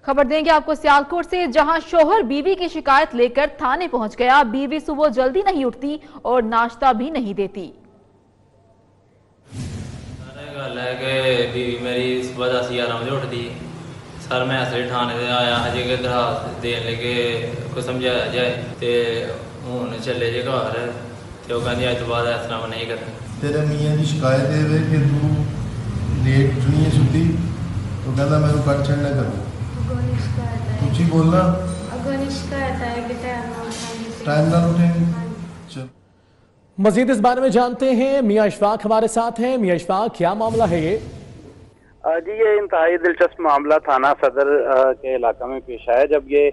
खबर देंगे आपको सियालकोट से, जहां शोहर बीवी की शिकायत लेकर थाने पहुंच गया। बीवी सुबह जल्दी नहीं उठती और नाश्ता भी नहीं देती। गल है कि बीवी मेरी सुबह 10-11 बजे उठती। सर मैं असली थाने से आया हजे कि दरखास्त देन लगे को समझाया जाए तो हूँ चले जे घर तो कहती अज तो बाद इस तरह नहीं करना। तेरे मियाँ की शिकायत है कि तू लेट उठनी है छुट्टी तो कहता मैं कट छड़ना करूँ कुछ बोलना टाइम ना उठे। मजीद इस बारे में जानते हैं, मियाँ इशफाक हमारे साथ हैं। मियाँ इशफाक, क्या मामला है ये? जी ये इंतहाई दिलचस्प मामला थाना सदर के इलाका में पेश आया जब ये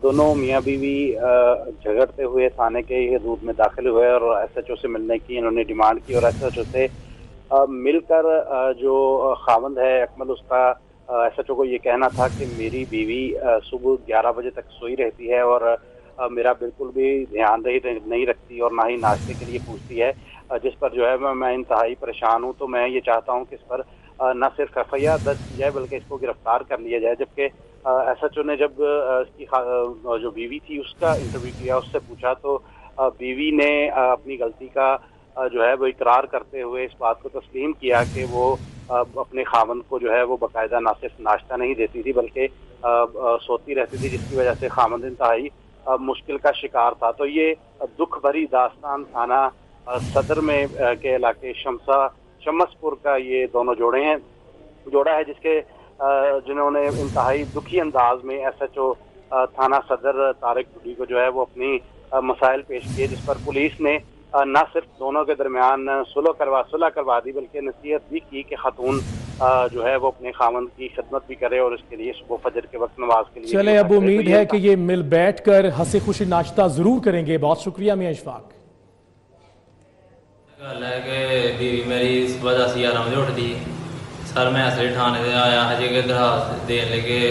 दोनों मियाँ बीवी झगड़ते हुए थाने के हदूद में दाखिल हुए और SHO से मिलने की इन्होंने डिमांड की और SHO से मिलकर जो खावंद है अकमल, उसका SHO को ये कहना था कि मेरी बीवी सुबह 11 बजे तक सोई रहती है और मेरा बिल्कुल भी ध्यान नहीं रखती और ना ही नाश्ते के लिए पूछती है, जिस पर जो है मैं इंतहाई परेशान हूँ। तो मैं ये चाहता हूँ कि इस पर न सिर्फ FIR दर्ज की जाए बल्कि इसको गिरफ्तार कर लिया जाए। जबकि SHO ने जब इसकी जो बीवी थी उसका इंटरव्यू किया, उससे पूछा तो बीवी ने अपनी गलती का जो है वो इकरार करते हुए इस बात को तस्लीम किया कि वो अपने खावंद को जो है वो बाकायदा ना सिर्फ नाश्ता नहीं देती थी बल्कि सोती रहती थी, जिसकी वजह से खावंद इंतहाई मुश्किल का शिकार था। तो ये दुख भरी दास्तान थाना सदर में के इलाके शमसपुर का ये दोनों जोड़ा है जिसके जिन्होंने इंतहाई दुखी अंदाज में SHO थाना सदर तारिक डुडी को जो है वो अपनी मसाइल पेश किए, जिस पर पुलिस ने न सिर्फ दोनों के दरमियान सुलह करवा दी बल्कि नसीहत भी की कि खातून जो है वो अपने खावंद की खिदमत भी करे और इसके लिए सुबह फजर के वक्त नमाज के लिए। चले, अब उम्मीद है कि ये मिल बैठकर हंसी खुशी नाश्ता जरूर करेंगे। बहुत शुक्रिया मियाँ इशफाक। गल है कि बीवी मेरी सुबह 10-11 बजे उठती। सर मैं असली थाने से आया हजे कि दरखास्त देन लगे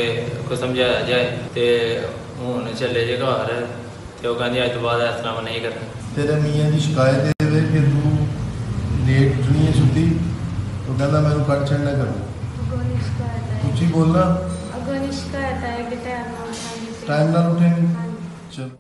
को समझाया जाए तो हूँ चले जे घर तो कहती अज तो बाद इस तरह नहीं करना। तेरे मियाँ की शिकायत है कि तू लेट उठनी है छुट्टी तो कहता मैं कट छड़ना करूँ कुछ बोलना टाइम ना उठे। चल।